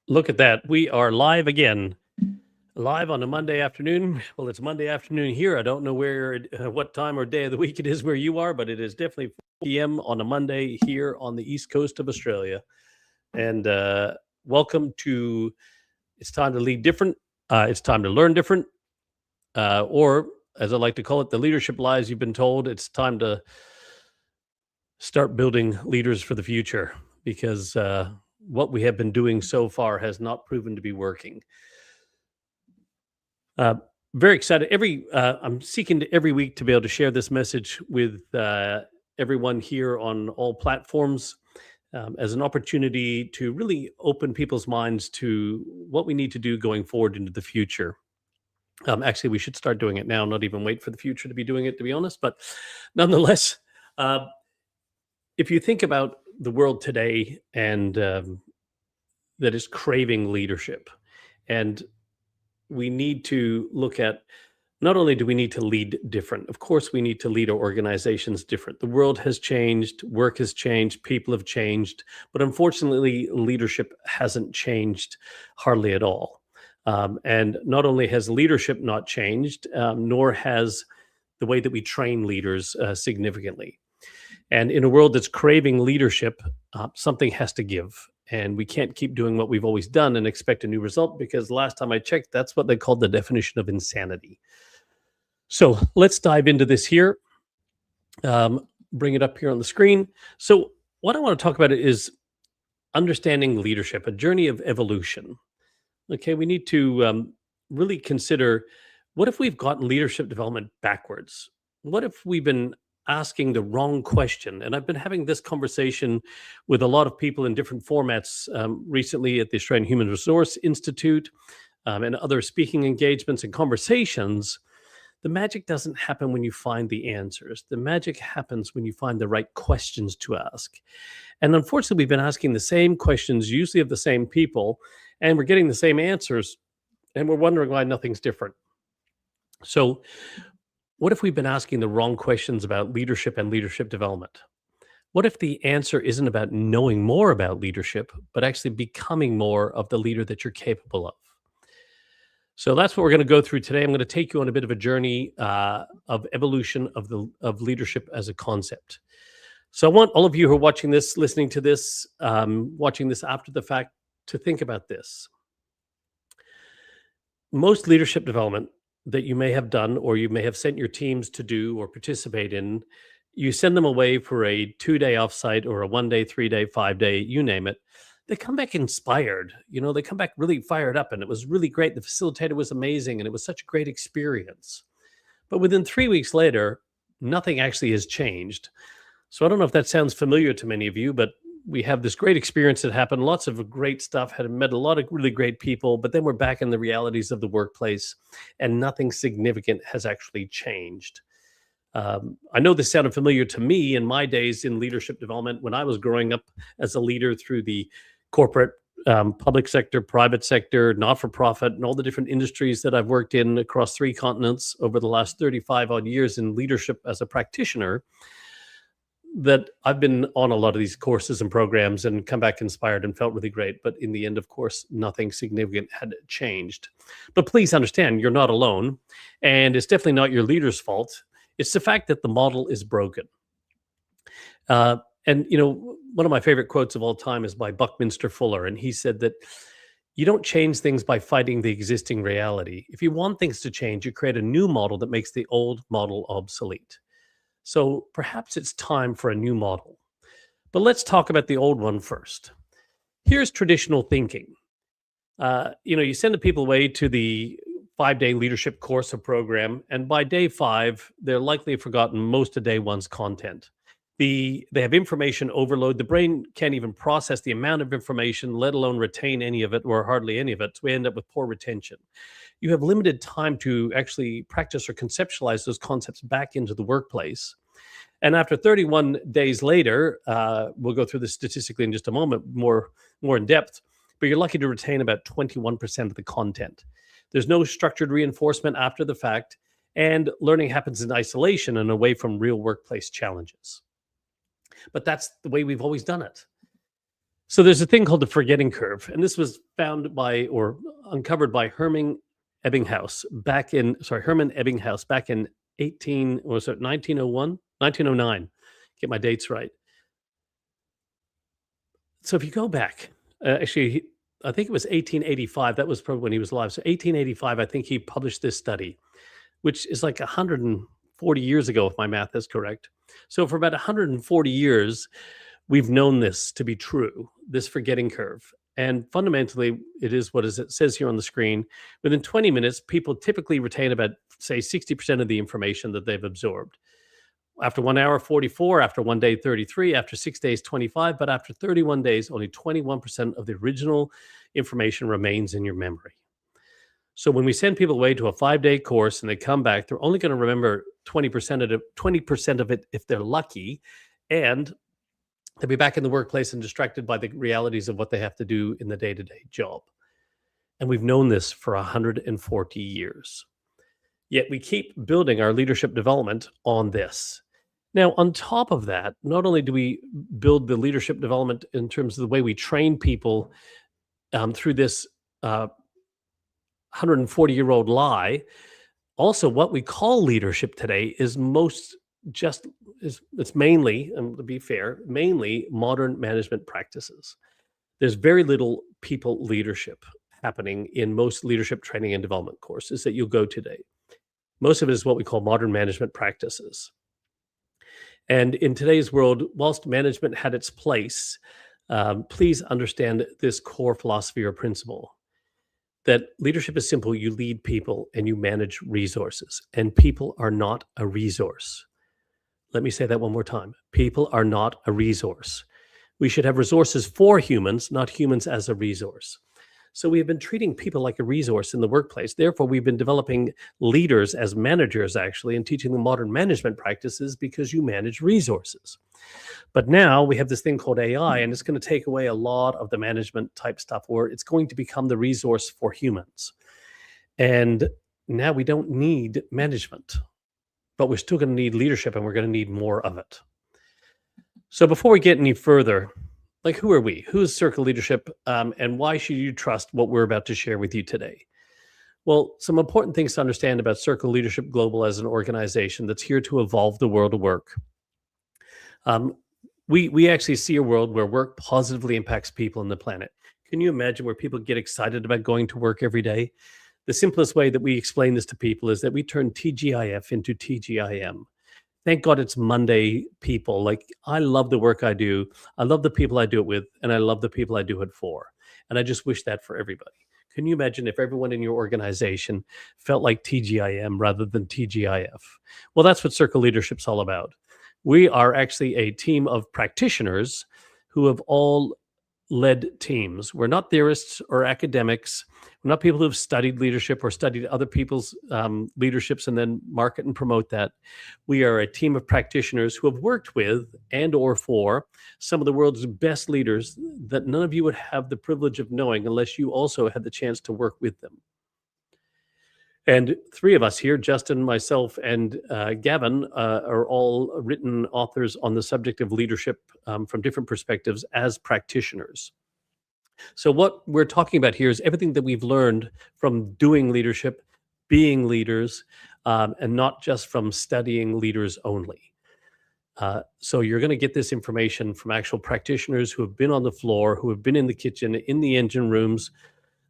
Look at that. We are live again. Live on a Monday afternoon. Well, it's Monday afternoon here. I don't know what time or day of the week it is where you are, but it is definitely 4 p.m. on a Monday here on the east coast of Australia. And welcome to It's Time to Lead Different. It's time to learn different. Or, as I like to call it, the leadership lies you've been told. It's time to start building leaders for the future because what we have been doing so far has not proven to be working. Uh, Very excited. I'm seeking to every week to be able to share this message with everyone here on all platforms as an opportunity to really open people's minds to what we need to do going forward into the future. Actually, we should start doing it now, not even wait for the future to be doing it, to be honest. But nonetheless, uh, if you think about the world today and that is craving leadership, and we need to look at not only do we need to lead different, of course, we need to lead our organizations different. The world has changed, work has changed, people have changed, but unfortunately, leadership hasn't changed hardly at all. And not only has leadership not changed, nor has the way that we train leaders significantly. And in a world that's craving leadership, something has to give. And we can't keep doing what we've always done and expect a new result because last time I checked, that's what they called the definition of insanity. So let's dive into this here. Bring it up here on the screen. So, what I want to talk about is understanding leadership, a journey of evolution. Okay, we need to really consider what if we've gotten leadership development backwards? What if we've been asking the wrong question? And I've been having this conversation with a lot of people in different formats recently at the Australian Human Resource Institute and other speaking engagements and conversations. The magic doesn't happen when you find the answers. The magic happens when you find the right questions to ask. And unfortunately, we've been asking the same questions, usually of the same people, and we're getting the same answers, and we're wondering why nothing's different. So, what if we've been asking the wrong questions about leadership and leadership development? What if the answer isn't about knowing more about leadership, but actually becoming more of the leader that you're capable of? So that's what we're going to go through today. I'm going to take you on a bit of a journey of evolution of leadership as a concept. So I want all of you who are watching this, listening to this, watching this after the fact, to think about this. Most leadership development that you may have done, or you may have sent your teams to do or participate in, you send them away for a 2-day offsite or a 1-day, 3-day, 5-day, you name it. They come back inspired. They come back really fired up, and it was really great. The facilitator was amazing, and it was such a great experience. But within 3 weeks later, nothing actually has changed. So I don't know if that sounds familiar to many of you, but we have this great experience that happened. Lots of great stuff, had met a lot of really great people, but then we're back in the realities of the workplace, and nothing significant has actually changed. I know this sounded familiar to me in my days in leadership development when I was growing up as a leader through the corporate, public sector, private sector, not for profit, and all the different industries that I've worked in across 3 continents over the last 35 odd years in leadership as a practitioner. That I've been on a lot of these courses and programs and come back inspired and felt really great. But in the end, of course, nothing significant had changed. But please understand, you're not alone. And it's definitely not your leader's fault. It's the fact that the model is broken. And one of my favorite quotes of all time is by Buckminster Fuller. And he said that you don't change things by fighting the existing reality. If you want things to change, you create a new model that makes the old model obsolete. So perhaps it's time for a new model. But let's talk about the old one first. Here's traditional thinking. You send the people away to the 5-day leadership course or program, and by day 5, they're likely forgotten most of day 1's content. They have information overload. The brain can't even process the amount of information, let alone retain any of it or hardly any of it. So we end up with poor retention. You have limited time to actually practice or conceptualize those concepts back into the workplace. And after 31 days later, we'll go through this statistically in just a moment, more in depth, but you're lucky to retain about 21% of the content. There's no structured reinforcement after the fact, and learning happens in isolation and away from real workplace challenges. But that's the way we've always done it. So there's a thing called the forgetting curve, and this was found by or uncovered by Herman Ebbinghaus back in 1901, 1909. Get my dates right. So if you go back, I think it was 1885. That was probably when he was alive. So 1885, I think he published this study, which is like 140 years ago, if my math is correct. So for about 140 years, we've known this to be true, this forgetting curve. And fundamentally, it is what it says here on the screen. Within 20 minutes, people typically retain about, say, 60% of the information that they've absorbed. After 1 hour, 44, after 1 day, 33, after 6 days, 25, but after 31 days, only 21% of the original information remains in your memory. So when we send people away to a 5-day course and they come back, they're only going to remember 20% of it if they're lucky, and they'll be back in the workplace and distracted by the realities of what they have to do in the day-to-day job. And we've known this for 140 years. Yet we keep building our leadership development on this. Now, on top of that, not only do we build the leadership development in terms of the way we train people through this 140-year-old lie, also what we call leadership today is it's mainly, and to be fair, mainly modern management practices. There's very little people leadership happening in most leadership training and development courses that you'll go today. Most of it is what we call modern management practices. And in today's world, whilst management had its place, please understand this core philosophy or principle that leadership is simple. You lead people and you manage resources, and people are not a resource. Let me say that one more time. People are not a resource. We should have resources for humans, not humans as a resource. So we have been treating people like a resource in the workplace. Therefore, we've been developing leaders as managers, actually, and teaching them modern management practices because you manage resources. But now we have this thing called AI, and it's going to take away a lot of the management type stuff, where it's going to become the resource for humans. And now we don't need management, but we're still going to need leadership, and we're going to need more of it. So before we get any further, like, who are we? Who is Circle Leadership? And why should you trust what we're about to share with you today? Well, some important things to understand about Circle Leadership Global as an organization that's here to evolve the world of work. We actually see a world where work positively impacts people on the planet. Can you imagine where people get excited about going to work every day? The simplest way that we explain this to people is that we turn TGIF into TGIM. Thank God it's Monday, people. Like, I love the work I do. I love the people I do it with, and I love the people I do it for. And I just wish that for everybody. Can you imagine if everyone in your organization felt like TGIM rather than TGIF? Well, that's what Circle Leadership's all about. We are actually a team of practitioners who have all led teams. We're not theorists or academics. We're not people who have studied leadership or studied other people's leaderships and then market and promote that. We are a team of practitioners who have worked with and or for some of the world's best leaders that none of you would have the privilege of knowing unless you also had the chance to work with them. And three of us here, Justin, myself, and Gavin, are all written authors on the subject of leadership from different perspectives as practitioners. So what we're talking about here is everything that we've learned from doing leadership, being leaders, and not just from studying leaders only. So you're going to get this information from actual practitioners who have been on the floor, who have been in the kitchen, in the engine rooms,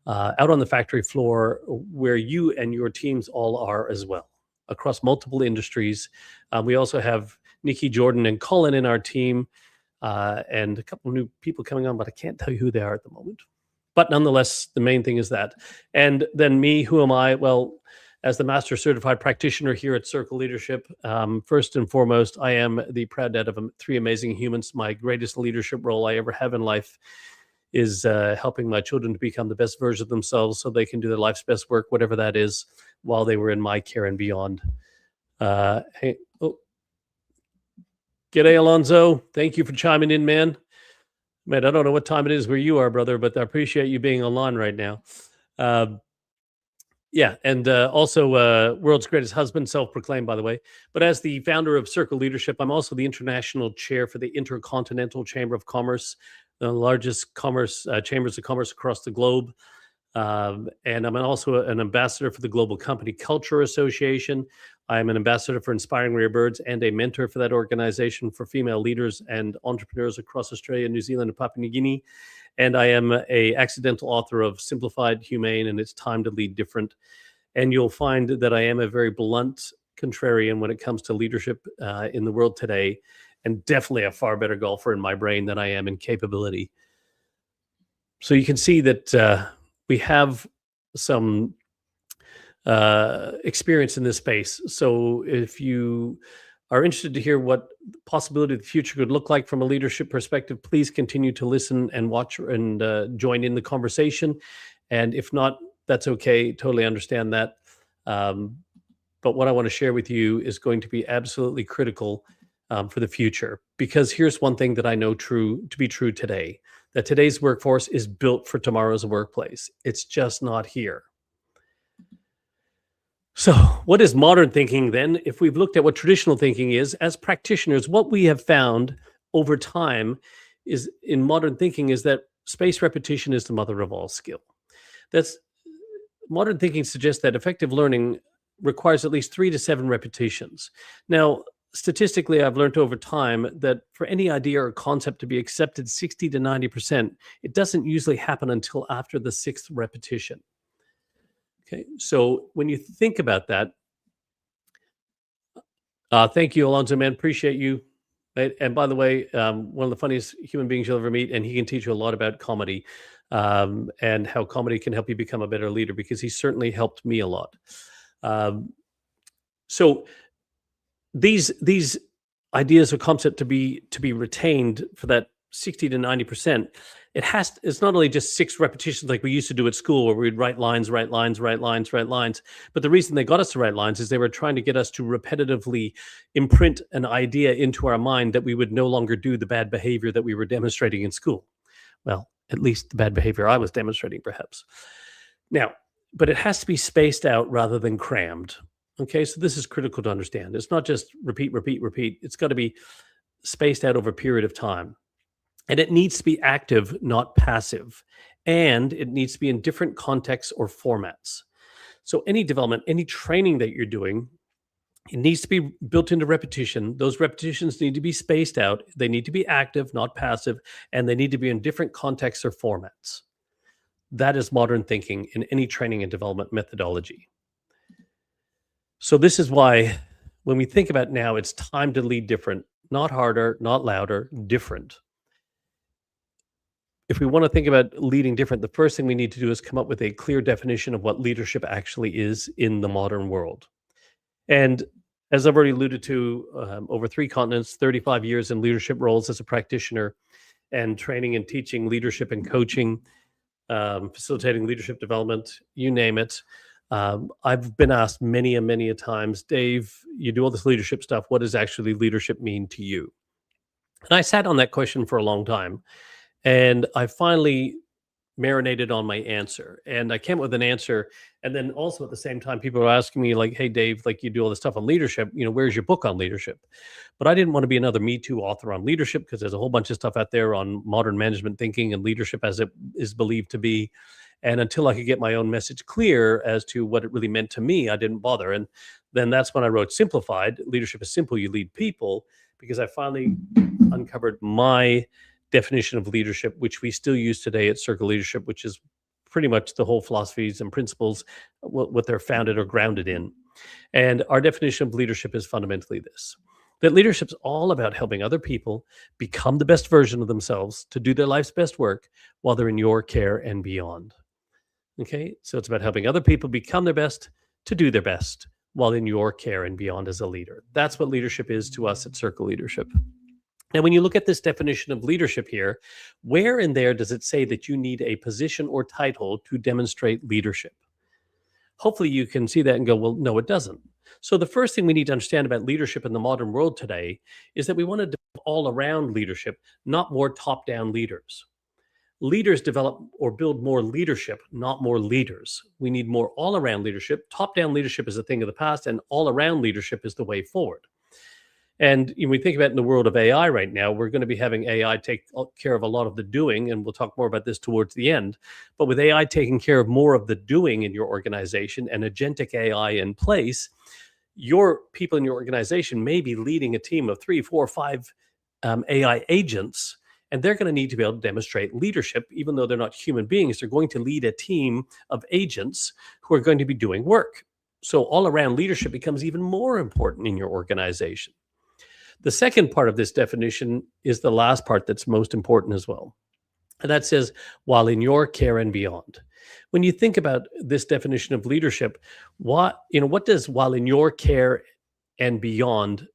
out on the factory floor, where you and your teams all are as well, across multiple industries. We also have Nikki, Jordan, and Colin in our team, and a couple of new people coming on, but I can't tell you who they are at the moment. But nonetheless, the main thing is that. And then me, who am I? Well, as the Master Certified Practitioner here at Circle Leadership, first and foremost, I am the proud dad of 3 amazing humans. My greatest leadership role I ever have in life is helping my children to become the best version of themselves so they can do their life's best work, whatever that is, while they were in my care and beyond. G'day, Alonzo. Thank you for chiming in, man. Man, I don't know what time it is where you are, brother, but I appreciate you being online right now. Yeah, and also world's greatest husband, self-proclaimed, by the way. But as the founder of Circle Leadership, I'm also the international chair for the Intercontinental Chamber of Commerce, the largest commerce chambers of commerce across the globe. And I'm also an ambassador for the Global Company Culture Association. I'm an ambassador for Inspiring Rare Birds and a mentor for that organization for female leaders and entrepreneurs across Australia, New Zealand, and Papua New Guinea. And I am a accidental author of Simplified, Humane, and It's Time to Lead Different. And you'll find that I am a very blunt contrarian when it comes to leadership in the world today, and definitely a far better golfer in my brain than I am in capability. So you can see that we have some experience in this space. So if you are interested to hear what the possibility of the future could look like from a leadership perspective, please continue to listen and watch and join in the conversation. And if not, that's okay. Totally understand that. But what I want to share with you is going to be absolutely critical for the future, because here's one thing that I know to be true today, that today's workforce is built for tomorrow's workplace. It's just not here. So what is modern thinking then? If we've looked at what traditional thinking is, as practitioners, what we have found over time is in modern thinking is that spaced repetition is the mother of all skill. That's modern thinking suggests that effective learning requires at least 3 to 7 repetitions. Now, statistically, I've learned over time that for any idea or concept to be accepted 60 to 90%, it doesn't usually happen until after the 6th repetition. Okay, so when you think about that, thank you, Alonzo, man. Appreciate you. Right? And by the way, one of the funniest human beings you'll ever meet, and he can teach you a lot about comedy and how comedy can help you become a better leader, because he certainly helped me a lot. So these ideas or concept to be retained for that 60 to 90%, it's not only just 6 repetitions like we used to do at school, where we'd write lines. But the reason they got us to write lines is they were trying to get us to repetitively imprint an idea into our mind that we would no longer do the bad behavior that we were demonstrating in school. Well, at least the bad behavior I was demonstrating, perhaps. Now, but it has to be spaced out rather than crammed. Okay, so this is critical to understand. It's not just repeat. It's got to be spaced out over a period of time. And it needs to be active, not passive. And it needs to be in different contexts or formats. So any development, any training that you're doing, it needs to be built into repetition. Those repetitions need to be spaced out. They need to be active, not passive. And they need to be in different contexts or formats. That is modern thinking in any training and development methodology. So this is why when we think about now, it's time to lead different, not harder, not louder, different. If we want to think about leading different, the first thing we need to do is come up with a clear definition of what leadership actually is in the modern world. And as I've already alluded to, over 3 continents, 35 years in leadership roles as a practitioner, and training and teaching leadership and coaching, facilitating leadership development, you name it. I've been asked many a times, Dave, you do all this leadership stuff. What does actually leadership mean to you? And I sat on that question for a long time. And I finally marinated on my answer, and I came up with an answer. And then also at the same time, people were asking me like, hey, Dave, like you do all this stuff on leadership, where's your book on leadership? But I didn't want to be another Me Too author on leadership, because there's a whole bunch of stuff out there on modern management thinking and leadership as it is believed to be. And until I could get my own message clear as to what it really meant to me, I didn't bother. And then that's when I wrote Simplified. Leadership is simple, you lead people, because I finally uncovered my definition of leadership, which we still use today at Circle Leadership, which is pretty much the whole philosophies and principles, what they're founded or grounded in. And our definition of leadership is fundamentally this: that leadership's all about helping other people become the best version of themselves to do their life's best work while they're in your care and beyond. Okay, so it's about helping other people become their best to do their best while in your care and beyond as a leader. That's what leadership is to us at Circle Leadership. Now, when you look at this definition of leadership here, where in there does it say that you need a position or title to demonstrate leadership? Hopefully you can see that and go, well, no, it doesn't. So the first thing we need to understand about leadership in the modern world today is that we want to develop all-around leadership, not more top-down leaders. Leaders develop or build more leadership, not more leaders. We need more all-around leadership. Top-down leadership is a thing of the past, and all-around leadership is the way forward. And we think about in the world of AI right now, we're going to be having AI take care of a lot of the doing, and we'll talk more about this towards the end. But with AI taking care of more of the doing in your organization and agentic AI in place, your people in your organization may be leading a team of 3, 4, 5 AI agents, and they're going to need to be able to demonstrate leadership. Even though they're not human beings, they're going to lead a team of agents who are going to be doing work. So all around leadership becomes even more important in your organization. The second part of this definition is the last part that's most important as well. And that says, while in your care and beyond. When you think about this definition of leadership, what does while in your care and beyond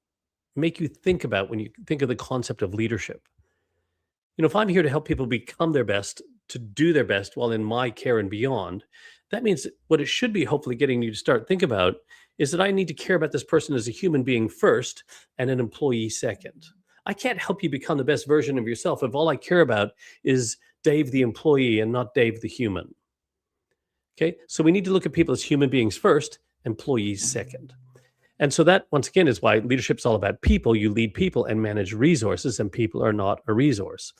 make you think about when you think of the concept of leadership? If I'm here to help people become their best, to do their best while in my care and beyond, that means that what it should be hopefully getting you to start think about is that I need to care about this person as a human being first and an employee second. I can't help you become the best version of yourself if all I care about is Dave the employee and not Dave the human. Okay, so we need to look at people as human beings first, employees second. And so that, once again, is why leadership is all about people. You lead people and manage resources, and people are not a resource.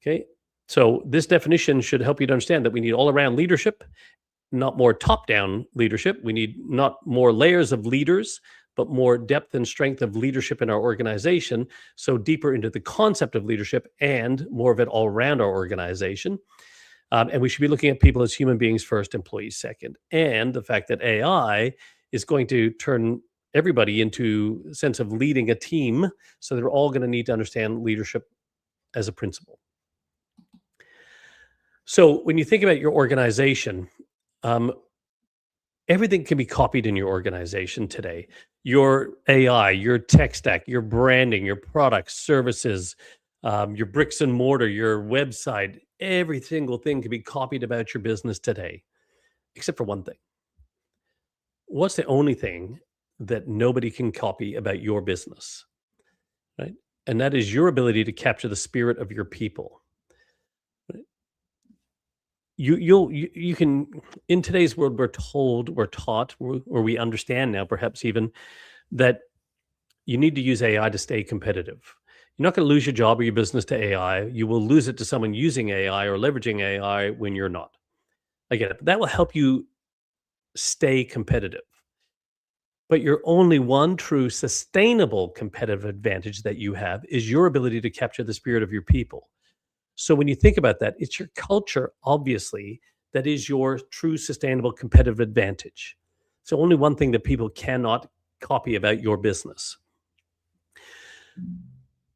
Okay, so this definition should help you to understand that we need all-around leadership, not more top-down leadership. We need not more layers of leaders, but more depth and strength of leadership in our organization. So deeper into the concept of leadership and more of it all around our organization. And we should be looking at people as human beings first, employees second. And the fact that AI is going to turn everybody into a sense of leading a team. So they're all going to need to understand leadership as a principle. So when you think about your organization, everything can be copied in your organization today. Your AI, your tech stack, your branding, your products, services, your bricks and mortar, your website, every single thing can be copied about your business today, except for one thing. What's the only thing that nobody can copy about your business, right? And that is your ability to capture the spirit of your people. Right? You can, in today's world, we're taught, or we understand now, perhaps even, that you need to use AI to stay competitive. You're not going to lose your job or your business to AI. You will lose it to someone using AI or leveraging AI when you're not. I get it. But that will help you stay competitive. But your only one true sustainable competitive advantage that you have is your ability to capture the spirit of your people. So when you think about that, it's your culture, obviously, that is your true sustainable competitive advantage. It's only one thing that people cannot copy about your business.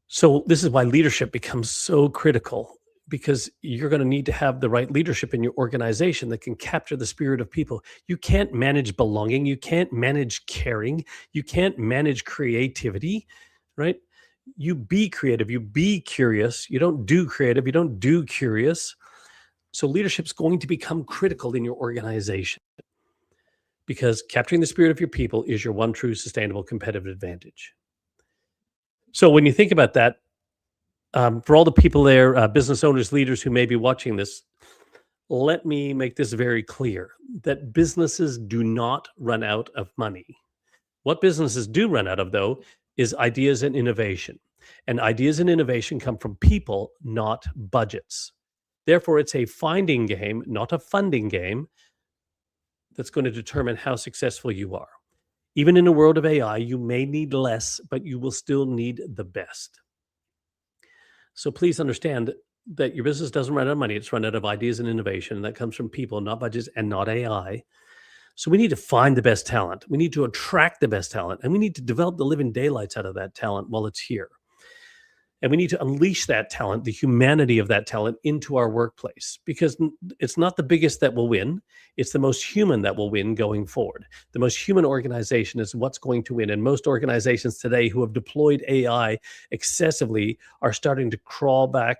So this is why leadership becomes so critical, because you're going to need to have the right leadership in your organization that can capture the spirit of people. You can't manage belonging. You can't manage caring. You can't manage creativity, right? You be creative. You be curious. You don't do creative. You don't do curious. So leadership's going to become critical in your organization, because capturing the spirit of your people is your one true sustainable competitive advantage. So when you think about that, for all the people there, business owners, leaders who may be watching this, let me make this very clear that businesses do not run out of money. What businesses do run out of, though, is ideas and innovation. And ideas and innovation come from people, not budgets. Therefore, it's a finding game, not a funding game, that's going to determine how successful you are. Even in a world of AI, you may need less, but you will still need the best. So please understand that your business doesn't run out of money. It's run out of ideas and innovation. And that comes from people, not budgets, and not AI. So we need to find the best talent. We need to attract the best talent. And we need to develop the living daylights out of that talent while it's here. And we need to unleash that talent, the humanity of that talent, into our workplace, because it's not the biggest that will win. It's the most human that will win going forward. The most human organization is what's going to win. And most organizations today who have deployed AI excessively are starting to crawl back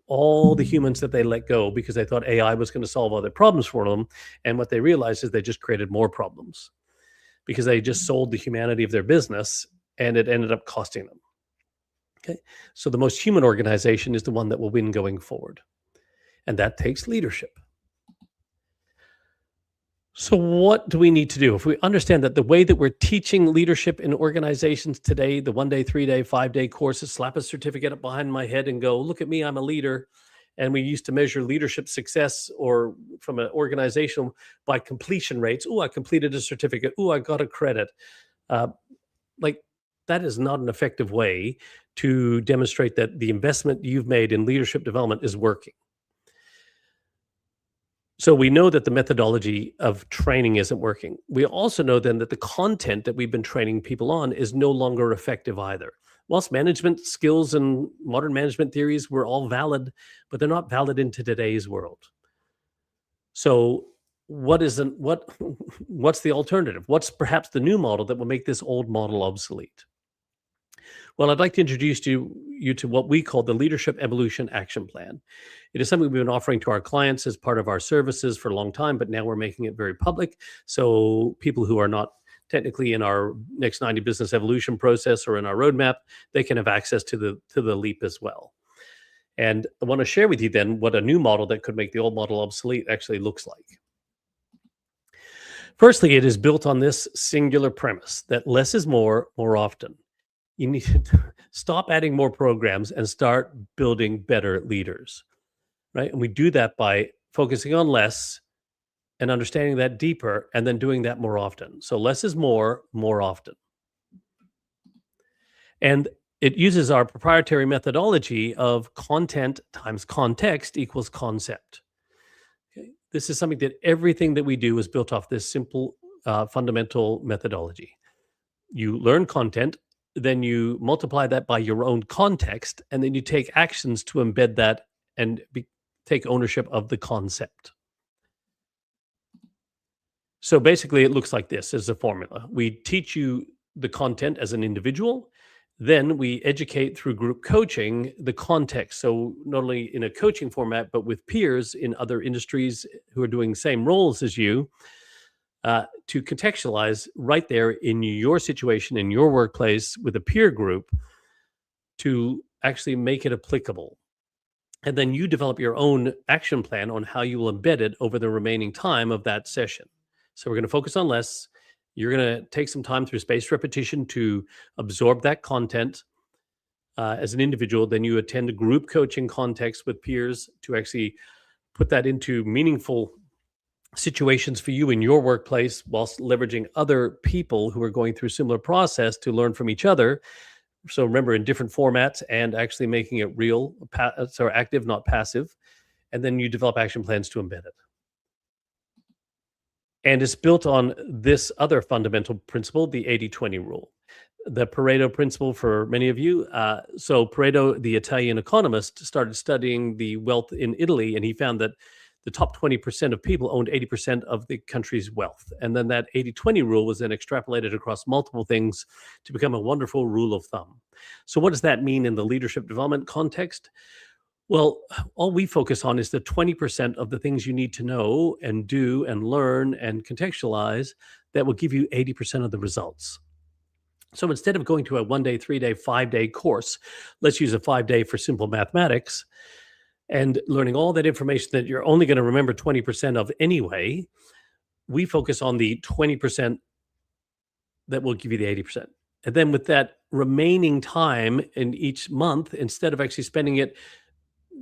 all the humans that they let go because they thought AI was going to solve all their problems for them. And what they realized is they just created more problems because they just sold the humanity of their business, and it ended up costing them. Okay, so the most human organization is the one that will win going forward. And that takes leadership. So, what do we need to do? If we understand that the way that we're teaching leadership in organizations today, the 1 day, 3 day, 5 day courses, slap a certificate up behind my head and go, look at me, I'm a leader. And we used to measure leadership success or from an organization by completion rates. Oh, I completed a certificate. Oh, I got a credit. Uh, like that is not an effective way to demonstrate that the investment you've made in leadership development is working. So we know that the methodology of training isn't working. We also know then that the content that we've been training people on is no longer effective either. Whilst management skills and modern management theories were all valid, but they're not valid in today's world. So what what's the alternative? What's perhaps the new model that will make this old model obsolete? Well, I'd like to introduce you to what we call the Leadership Evolution Action Plan. It is something we've been offering to our clients as part of our services for a long time, but now we're making it very public. So people who are not technically in our next 90 business evolution process or in our roadmap, they can have access to the leap as well. And I want to share with you then what a new model that could make the old model obsolete actually looks like. Firstly, it is built on this singular premise that less is more often. You need to stop adding more programs and start building better leaders, right? And we do that by focusing on less and understanding that deeper and then doing that more often. So less is more often. And it uses our proprietary methodology of content times context equals concept. Okay? This is something that everything that we do is built off this simple fundamental methodology. You learn content, then you multiply that by your own context, and then you take actions to embed that and take ownership of the concept. So basically, it looks like this as a formula. We teach you the content as an individual, then we educate through group coaching the context. So not only in a coaching format, but with peers in other industries who are doing the same roles as you, to contextualize right there in your situation, in your workplace, with a peer group to actually make it applicable. And then you develop your own action plan on how you will embed it over the remaining time of that session. So we're going to focus on less. You're going to take some time through spaced repetition to absorb that content as an individual. Then you attend a group coaching context with peers to actually put that into meaningful situations for you in your workplace whilst leveraging other people who are going through similar process to learn from each other. So remember, in different formats and actually making it real, so active, not passive. And then you develop action plans to embed it. And it's built on this other fundamental principle, the 80-20 rule. The Pareto principle for many of you. So Pareto, the Italian economist, started studying the wealth in Italy, and he found that the top 20% of people owned 80% of the country's wealth. And then that 80-20 rule was then extrapolated across multiple things to become a wonderful rule of thumb. So what does that mean in the leadership development context? Well, all we focus on is the 20% of the things you need to know and do and learn and contextualize that will give you 80% of the results. So instead of going to a 1 day, 3 day, 5 day course, let's use a 5 day for simple mathematics and learning all that information that you're only going to remember 20% of anyway. We focus on the 20% that will give you the 80%. And then with that remaining time in each month, instead of actually spending it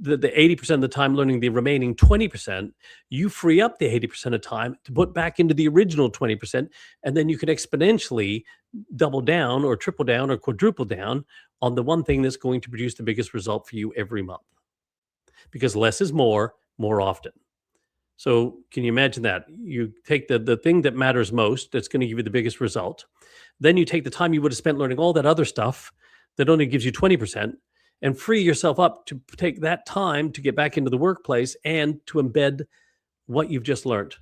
the 80% of the time learning the remaining 20%, you free up the 80% of time to put back into the original 20%. And then you can exponentially double down or triple down or quadruple down on the one thing that's going to produce the biggest result for you every month. Because less is more often. So can you imagine that? You take the thing that matters most, that's going to give you the biggest result. Then you take the time you would have spent learning all that other stuff that only gives you 20%, and free yourself up to take that time to get back into the workplace and to embed what you've just learned,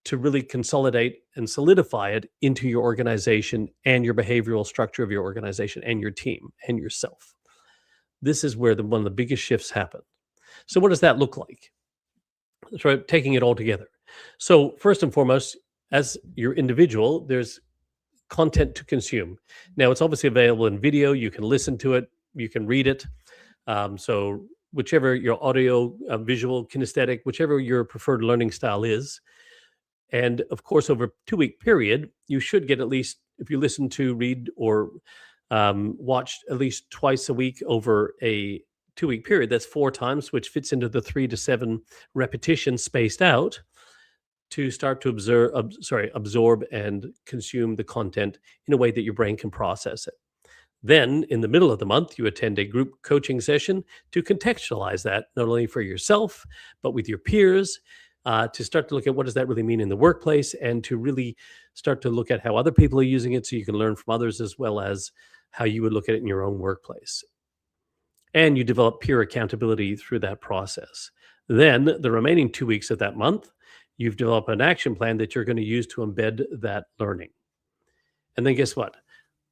to really consolidate and solidify it into your organization and your behavioral structure of your organization and your team and yourself. This is where one of the biggest shifts happen. So what does that look like? So taking it all together. So first and foremost, as your individual, there's content to consume. Now it's obviously available in video. You can listen to it. You can read it. So whichever your audio, visual, kinesthetic, whichever your preferred learning style is. And of course, over a 2 week period, you should get at least, if you listen to, read, or watch at least twice a week over a 2 week period, that's 4 times, which fits into the 3 to 7 repetitions spaced out to start to absorb and consume the content in a way that your brain can process it. Then, in the middle of the month, you attend a group coaching session to contextualize that, not only for yourself, but with your peers, to start to look at what does that really mean in the workplace, and to really start to look at how other people are using it so you can learn from others, as well as how you would look at it in your own workplace. And you develop peer accountability through that process. Then, the remaining 2 weeks of that month, you've developed an action plan that you're going to use to embed that learning. And then guess what?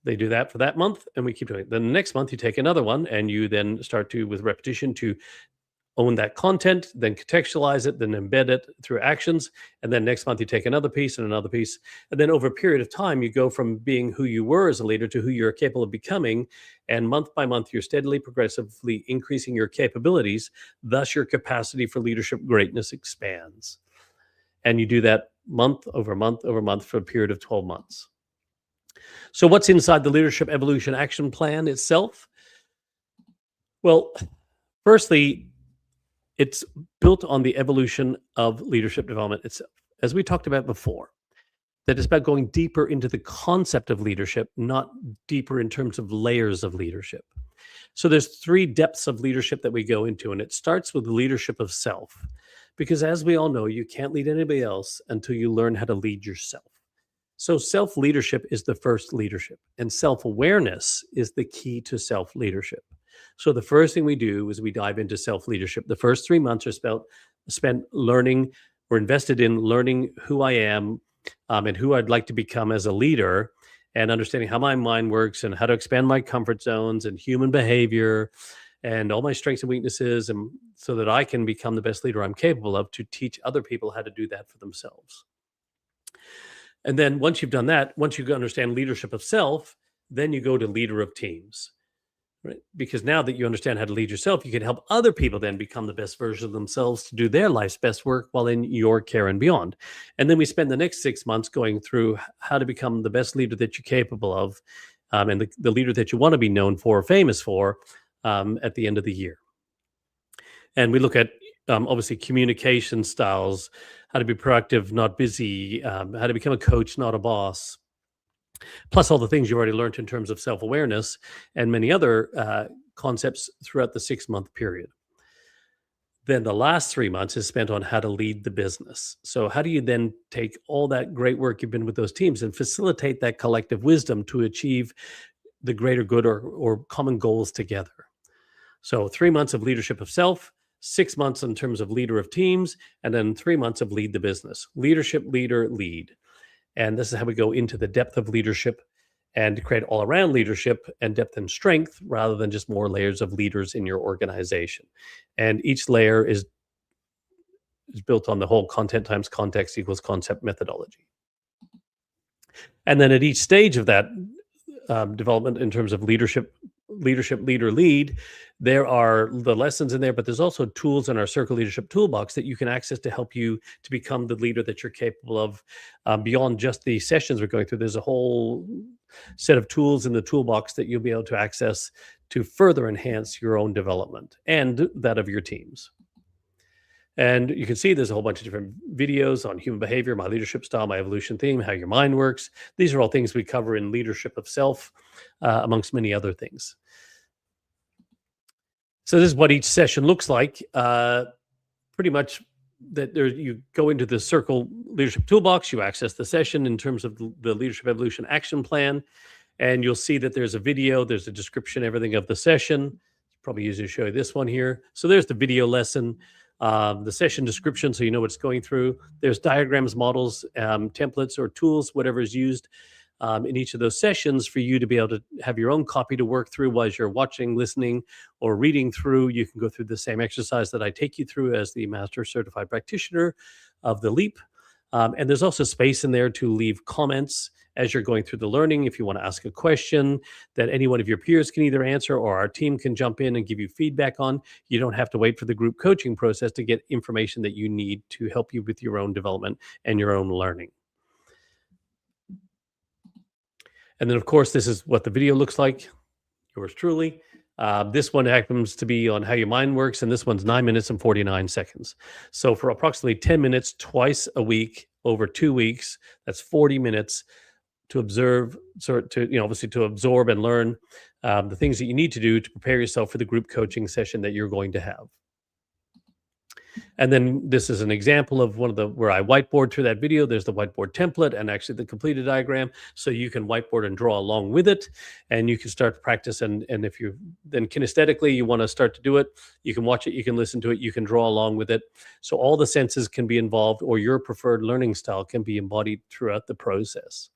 They do that for that month, and we keep doing it. Then the next month, you take another one, and you then start to, with repetition, to own that content, then contextualize it, then embed it through actions. And then next month, you take another piece and another piece. And then over a period of time, you go from being who you were as a leader to who you're capable of becoming. And month by month, you're steadily, progressively increasing your capabilities. Thus, your capacity for leadership greatness expands. And you do that month over month over month for a period of 12 months. So what's inside the Leadership Evolution Action Plan itself? Well, firstly, it's built on the evolution of leadership development itself. As we talked about before, that is about going deeper into the concept of leadership, not deeper in terms of layers of leadership. So there's 3 depths of leadership that we go into, and it starts with the leadership of self. Because as we all know, you can't lead anybody else until you learn how to lead yourself. So self-leadership is the first leadership, and self-awareness is the key to self-leadership. So the first thing we do is we dive into self-leadership. The first 3 months are spent learning, or invested in learning who I am, and who I'd like to become as a leader, and understanding how my mind works and how to expand my comfort zones and human behavior and all my strengths and weaknesses, and so that I can become the best leader I'm capable of, to teach other people how to do that for themselves. And then once you've done that, once you understand leadership of self, then you go to leader of teams, right? Because now that you understand how to lead yourself, you can help other people then become the best version of themselves to do their life's best work while in your care and beyond. And then we spend the next 6 months going through how to become the best leader that you're capable of, and the leader that you want to be known for, or famous for, at the end of the year. And we look at obviously communication styles, how to be proactive, not busy, how to become a coach, not a boss, plus all the things you already learned in terms of self-awareness and many other concepts throughout the 6-month period. Then the last 3 months is spent on how to lead the business. So how do you then take all that great work you've been with those teams and facilitate that collective wisdom to achieve the greater good, or common goals together? So 3 months of leadership of self, 6 months in terms of leader of teams, and then 3 months of lead the business. Leadership, leader, lead. And this is how we go into the depth of leadership and create all around leadership and depth and strength, rather than just more layers of leaders in your organization. And each layer is built on the whole content times context equals concept methodology. And then at each stage of that development in terms of leadership, leader, lead, there are the lessons in there, but there's also tools in our Circle Leadership Toolbox that you can access to help you to become the leader that you're capable of, beyond just the sessions we're going through. There's a whole set of tools in the toolbox that you'll be able to access to further enhance your own development and that of your teams. And you can see there's a whole bunch of different videos on human behavior, my leadership style, my evolution theme, how your mind works. These are all things we cover in leadership of self, amongst many other things. So this is what each session looks like. Pretty much that there, you go into the Circle Leadership Toolbox, you access the session in terms of the Leadership Evolution Action Plan, and you'll see that there's a video, there's a description, everything of the session. Probably easier to show you this one here. So there's the video lesson, the session description, so you know what it's going through. There's diagrams, models, templates, or tools, whatever is used in each of those sessions for you to be able to have your own copy to work through while you're watching, listening, or reading through. You can go through the same exercise that I take you through as the Master Certified Practitioner of the LEAP. And there's also space in there to leave comments as you're going through the learning. If you want to ask a question that any one of your peers can either answer or our team can jump in and give you feedback on, you don't have to wait for the group coaching process to get information that you need to help you with your own development and your own learning. And then, of course, this is what the video looks like. Yours truly. This one happens to be on how your mind works, and this one's 9 minutes and 49 seconds. So for approximately 10 minutes twice a week over 2 weeks, that's 40 minutes to observe, obviously to absorb and learn the things that you need to do to prepare yourself for the group coaching session that you're going to have. And then this is an example of where I whiteboard through that video. There's the whiteboard template and actually the completed diagram. So you can whiteboard and draw along with it, and you can start to practice. And if you then kinesthetically, you want to start to do it, you can watch it, you can listen to it, you can draw along with it. So all the senses can be involved, or your preferred learning style can be embodied throughout the process.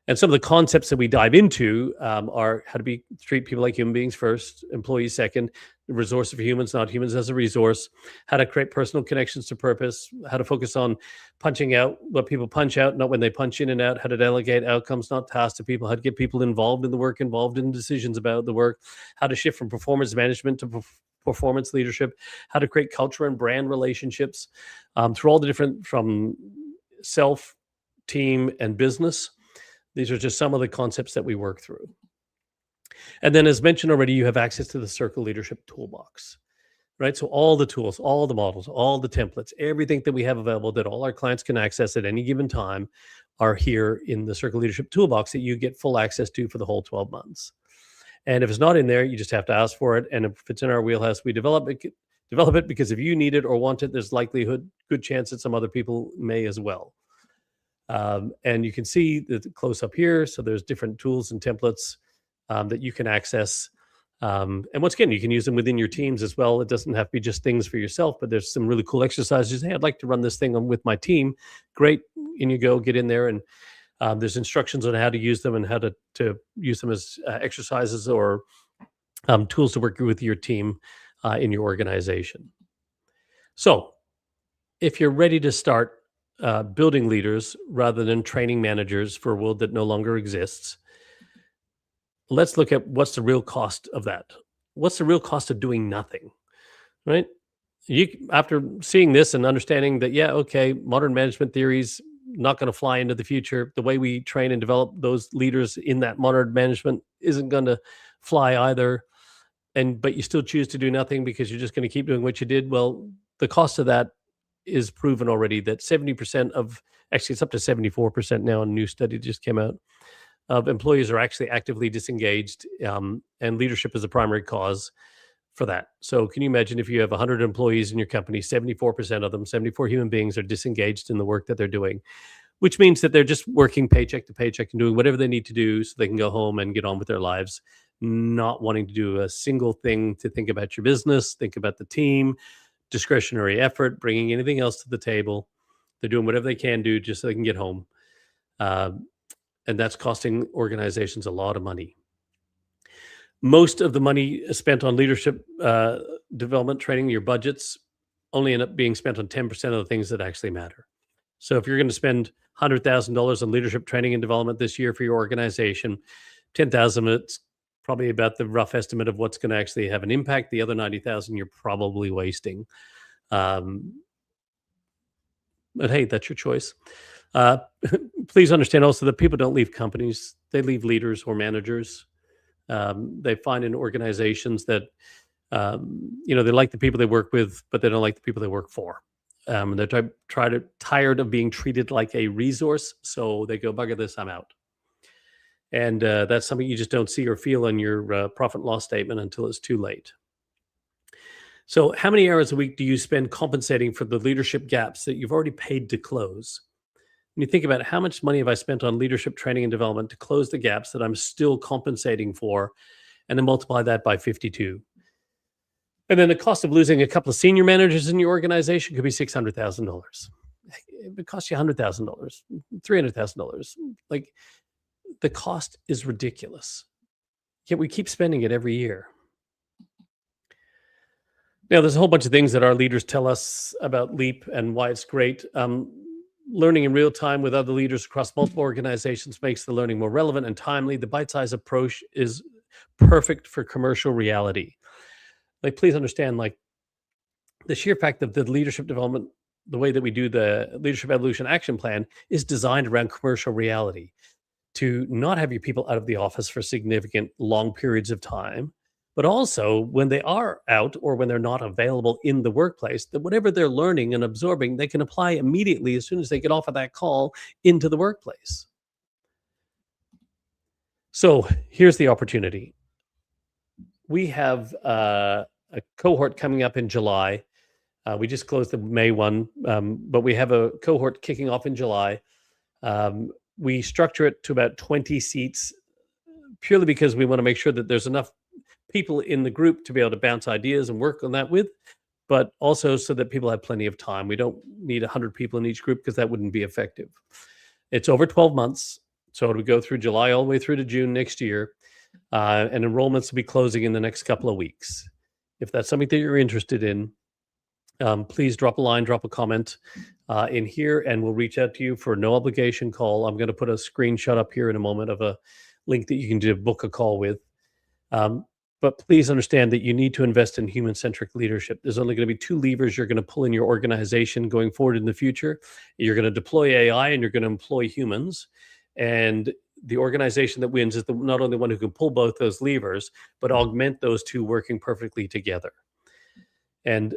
And some of the concepts that we dive into are how to treat people like human beings first, employees second, resources for humans, not humans as a resource, how to create personal connections to purpose, how to focus on punching out what people punch out, not when they punch in and out, how to delegate outcomes, not tasks to people, how to get people involved in the work, involved in decisions about the work, how to shift from performance management to performance leadership, how to create culture and brand relationships through all the different, from self, team, and business. These are just some of the concepts that we work through. And then, as mentioned already, you have access to the Circle Leadership Toolbox, right? So all the tools, all the models, all the templates, everything that we have available that all our clients can access at any given time are here in the Circle Leadership Toolbox that you get full access to for the whole 12 months. And if it's not in there, you just have to ask for it. And if it's in our wheelhouse, we develop it because if you need it or want it, there's good chance that some other people may as well. And you can see the close up here. So there's different tools and templates that you can access. And once again, you can use them within your teams as well. It doesn't have to be just things for yourself, but there's some really cool exercises. Hey, I'd like to run this thing with my team. Great. In you go, get in there. And there's instructions on how to use them and how to use them as exercises or tools to work with your team in your organization. So if you're ready to start building leaders rather than training managers for a world that no longer exists, let's look at what's the real cost of that. What's the real cost of doing nothing, right? After seeing this and understanding that, yeah, okay, modern management theories not going to fly into the future. The way we train and develop those leaders in that modern management isn't going to fly either. But you still choose to do nothing because you're just going to keep doing what you did. Well, the cost of that is proven already, that 70% of, actually it's up to 74% now, a new study just came out, of employees are actually actively disengaged, and leadership is a primary cause for that. So can you imagine if you have 100 employees in your company, 74% of them, 74 human beings are disengaged in the work that they're doing, which means that they're just working paycheck to paycheck and doing whatever they need to do so they can go home and get on with their lives, not wanting to do a single thing to think about your business, think about the team, discretionary effort, bringing anything else to the table. They're doing whatever they can do just so they can get home. And that's costing organizations a lot of money. Most of the money spent on leadership development training, your budgets, only end up being spent on 10% of the things that actually matter. So if you're going to spend $100,000 on leadership training and development this year for your organization, 10,000 of it's probably about the rough estimate of what's going to actually have an impact. The other 90,000 you're probably wasting. But hey, that's your choice. Please understand also that people don't leave companies; they leave leaders or managers. They find in organizations that they like the people they work with, but they don't like the people they work for. They're tired of being treated like a resource, so they go, bugger this, I'm out. And that's something you just don't see or feel in your profit and loss statement until it's too late. So how many hours a week do you spend compensating for the leadership gaps that you've already paid to close? When you think about how much money have I spent on leadership training and development to close the gaps that I'm still compensating for, and then multiply that by 52. And then the cost of losing a couple of senior managers in your organization could be $600,000. It costs you $100,000, $300,000. Like, the cost is ridiculous. Yet we keep spending it every year. Now, there's a whole bunch of things that our leaders tell us about Leap and why it's great. Learning in real time with other leaders across multiple organizations makes the learning more relevant and timely. The bite-sized approach is perfect for commercial reality. Like, please understand, like, the sheer fact of the leadership development, the way that we do the leadership evolution action plan is designed around commercial reality to not have your people out of the office for significant long periods of time, but also when they are out or when they're not available in the workplace, that whatever they're learning and absorbing, they can apply immediately as soon as they get off of that call into the workplace. So here's the opportunity. We have a cohort coming up in July. We just closed the May one, but we have a cohort kicking off in July. We structure it to about 20 seats purely because we want to make sure that there's enough people in the group to be able to bounce ideas and work on that with, but also so that people have plenty of time. We don't need 100 people in each group because that wouldn't be effective. It's over 12 months. So it would go through July all the way through to June next year. And enrollments will be closing in the next couple of weeks. If that's something that you're interested in, please drop a line, drop a comment in here, and we'll reach out to you for no obligation call. I'm going to put a screenshot up here in a moment of a link that you can do book a call with. But please understand that you need to invest in human-centric leadership. There's only going to be two levers you're going to pull in your organization going forward in the future. You're going to deploy AI and you're going to employ humans. And the organization that wins is not only the one who can pull both those levers, but augment those two working perfectly together. And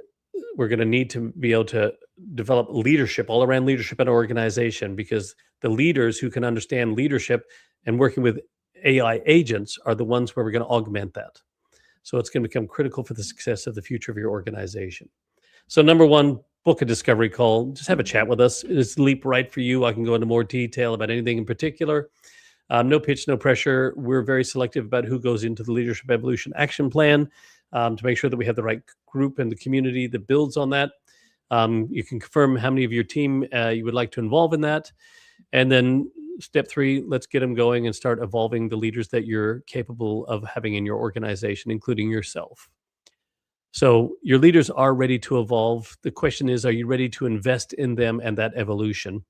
we're going to need to be able to develop leadership, all around leadership at an organization, because the leaders who can understand leadership and working with AI agents are the ones where we're going to augment that. So it's going to become critical for the success of the future of your organization. So number one, book a discovery call. Just have a chat with us. Is Leap right for you? I can go into more detail about anything in particular. No pitch, no pressure. We're very selective about who goes into the Leadership Evolution Action Plan to make sure that we have the right group and the community that builds on that. You can confirm how many of your team you would like to involve in that. And then step 3, let's get them going and start evolving the leaders that you're capable of having in your organization, including yourself. So your leaders are ready to evolve. The question is, are you ready to invest in them and that evolution?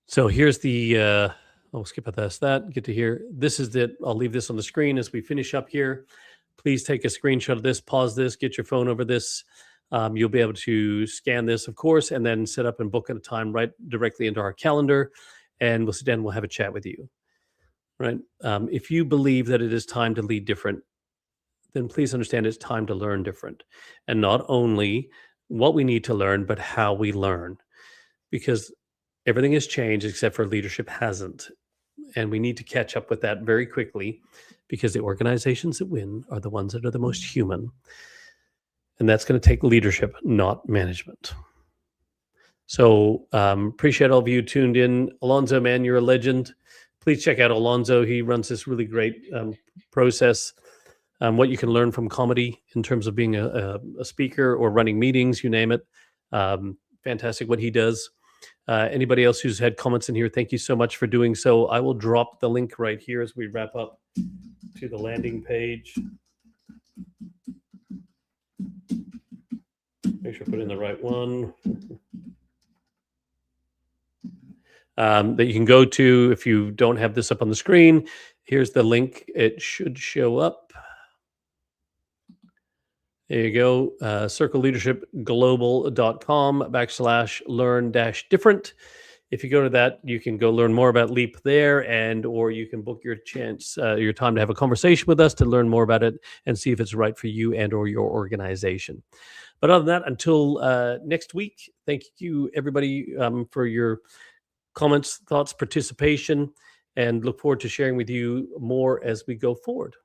So here's the, I'll skip past that, get to here. This is it. I'll leave this on the screen as we finish up here. Please take a screenshot of this, pause this, get your phone over this. You'll be able to scan this, of course, and then set up and book at a time right directly into our calendar. And we'll sit down and we'll have a chat with you. Right? If you believe that it is time to lead different, then please understand it's time to learn different. And not only what we need to learn, but how we learn. Because everything has changed except for leadership hasn't. And we need to catch up with that very quickly, because the organizations that win are the ones that are the most human. And that's going to take leadership, not management. So appreciate all of you tuned in. Alonzo, man, you're a legend. Please check out Alonzo. He runs this really great process. What you can learn from comedy in terms of being a speaker or running meetings, you name it. Fantastic what he does. Anybody else who's had comments in here, thank you so much for doing so. I will drop the link right here as we wrap up to the landing page. Make sure I put in the right one. That you can go to if you don't have this up on the screen. Here's the link. It should show up. There you go. circleleadershipglobal.com/learn-different. If you go to that, you can go learn more about Leap there, and or you can book your chance, your time to have a conversation with us to learn more about it and see if it's right for you and or your organization. But other than that, until next week, thank you everybody for your comments, thoughts, participation, and look forward to sharing with you more as we go forward.